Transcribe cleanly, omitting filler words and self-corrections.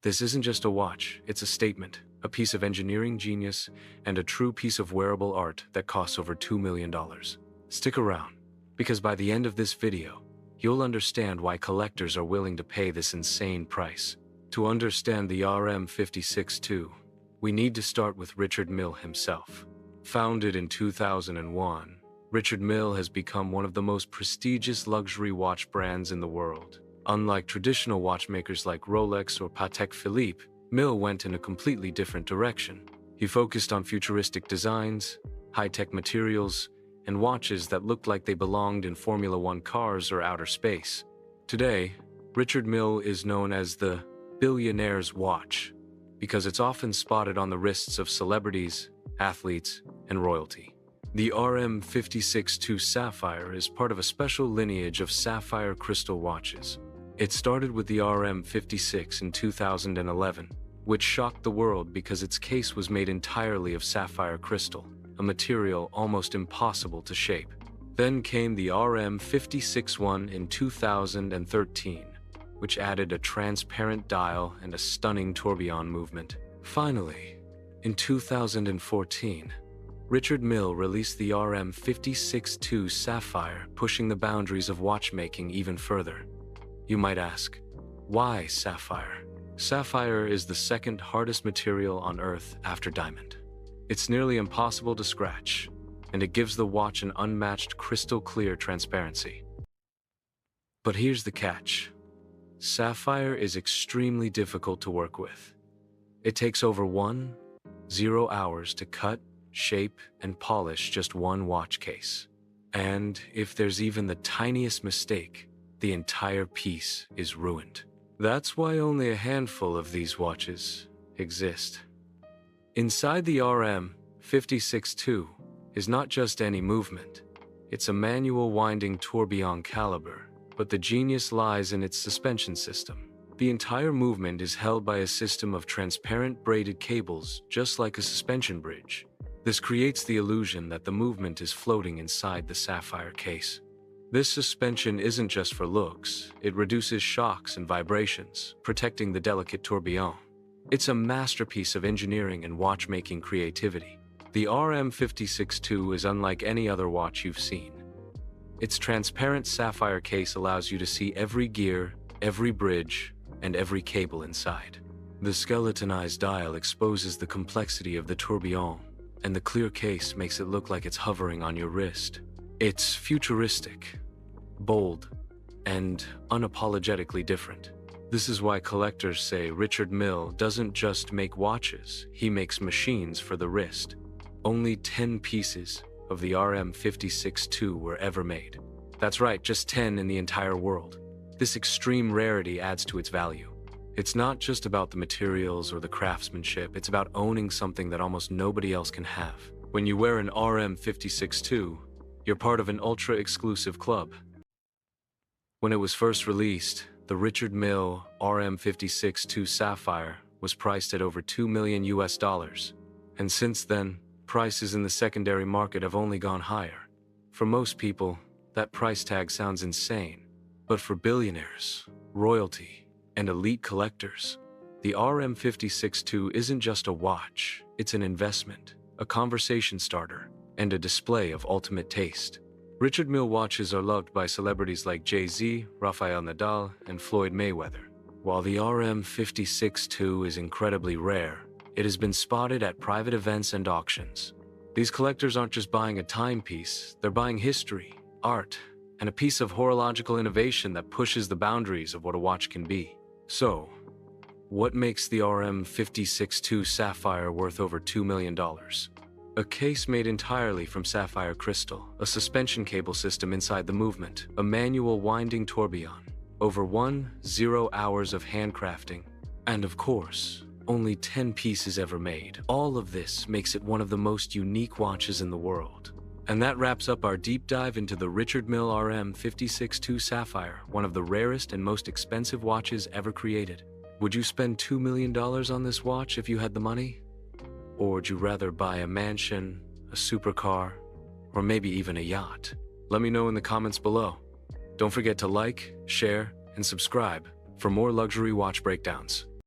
This isn't just a watch, it's a statement, a piece of engineering genius, and a true piece of wearable art that costs over $2 million. Stick around, because by the end of this video, you'll understand why collectors are willing to pay this insane price. To understand the RM56-2, we need to start with Richard Mille himself. Founded in 2001, Richard Mille has become one of the most prestigious luxury watch brands in the world. Unlike traditional watchmakers like Rolex or Patek Philippe, Mille went in a completely different direction. He focused on futuristic designs, high-tech materials, and watches that looked like they belonged in Formula One cars or outer space. Today, Richard Mille is known as the billionaires' watch because it's often spotted on the wrists of celebrities, athletes, and royalty. The RM56-2 Sapphire is part of a special lineage of sapphire crystal watches. It started with the RM56 in 2011, which shocked the world because its case was made entirely of sapphire crystal, a material almost impossible to shape. Then came the RM56-1 in 2013, which added a transparent dial and a stunning tourbillon movement. Finally, in 2014, Richard Mille released the RM56-2 Sapphire, pushing the boundaries of watchmaking even further. You might ask, why sapphire? Sapphire is the second hardest material on Earth after diamond. It's nearly impossible to scratch, and it gives the watch an unmatched crystal-clear transparency. But here's the catch. Sapphire is extremely difficult to work with. It takes over 10 hours to cut, shape, and polish just one watch case. And if there's even the tiniest mistake, the entire piece is ruined. That's why only a handful of these watches exist. Inside the RM56-2 is not just any movement. It's a manual winding tourbillon caliber, but the genius lies in its suspension system. The entire movement is held by a system of transparent braided cables, just like a suspension bridge. This creates the illusion that the movement is floating inside the sapphire case. This suspension isn't just for looks, it reduces shocks and vibrations, protecting the delicate tourbillon. It's a masterpiece of engineering and watchmaking creativity. The RM56-2 is unlike any other watch you've seen. Its transparent sapphire case allows you to see every gear, every bridge, and every cable inside. The skeletonized dial exposes the complexity of the tourbillon, and the clear case makes it look like it's hovering on your wrist. It's futuristic, bold, and unapologetically different. This is why collectors say Richard Mille doesn't just make watches, he makes machines for the wrist. Only 10 pieces of the RM56-2 were ever made. That's right, just 10 in the entire world. This extreme rarity adds to its value. It's not just about the materials or the craftsmanship, it's about owning something that almost nobody else can have. When you wear an RM56-2, you're part of an ultra-exclusive club. When it was first released, the Richard Mille RM56-2 Sapphire was priced at over $2 million. And since then, prices in the secondary market have only gone higher. For most people, that price tag sounds insane. But for billionaires, royalty, and elite collectors, the RM56-2 isn't just a watch, it's an investment, a conversation starter, and a display of ultimate taste. Richard Mille watches are loved by celebrities like Jay-Z, Rafael Nadal, and Floyd Mayweather. While the RM56-2 is incredibly rare, it has been spotted at private events and auctions. These collectors aren't just buying a timepiece, they're buying history, art, and a piece of horological innovation that pushes the boundaries of what a watch can be. So, what makes the RM56-2 Sapphire worth over $2 million? A case made entirely from sapphire crystal, a suspension cable system inside the movement, a manual winding tourbillon, over 10 hours of handcrafting, and of course, only 10 pieces ever made. All of this makes it one of the most unique watches in the world. And that wraps up our deep dive into the Richard Mille RM56-2 Sapphire, one of the rarest and most expensive watches ever created. Would you spend $2 million on this watch if you had the money? Or would you rather buy a mansion, a supercar, or maybe even a yacht? Let me know in the comments below. Don't forget to like, share, and subscribe for more luxury watch breakdowns.